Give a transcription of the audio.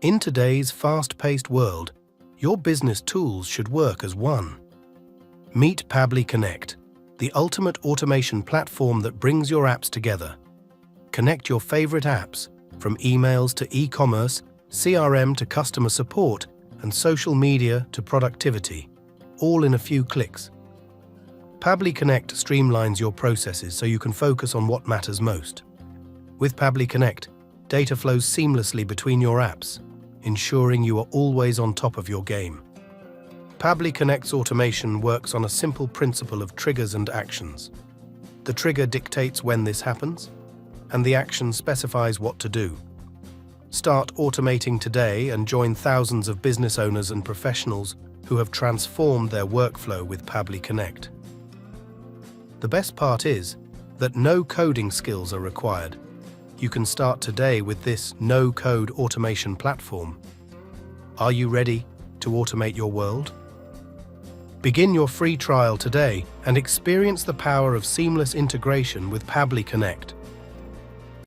In today's fast-paced world, your business tools should work as one. Meet Pabbly Connect, the ultimate automation platform that brings your apps together. Connect your favorite apps, from emails to e-commerce, CRM to customer support, and social media to productivity, all in a few clicks. Pabbly Connect streamlines your processes so you can focus on what matters most. With Pabbly Connect, data flows seamlessly between your apps, ensuring you are always on top of your game. Pabbly Connect's automation works on a simple principle of triggers and actions. The trigger dictates when this happens, and the action specifies what to do. Start automating today and join thousands of business owners and professionals who have transformed their workflow with Pabbly Connect. The best part is that no coding skills are required. You can start today with this no-code automation platform. Are you ready to automate your world? Begin your free trial today and experience the power of seamless integration with Pabbly Connect.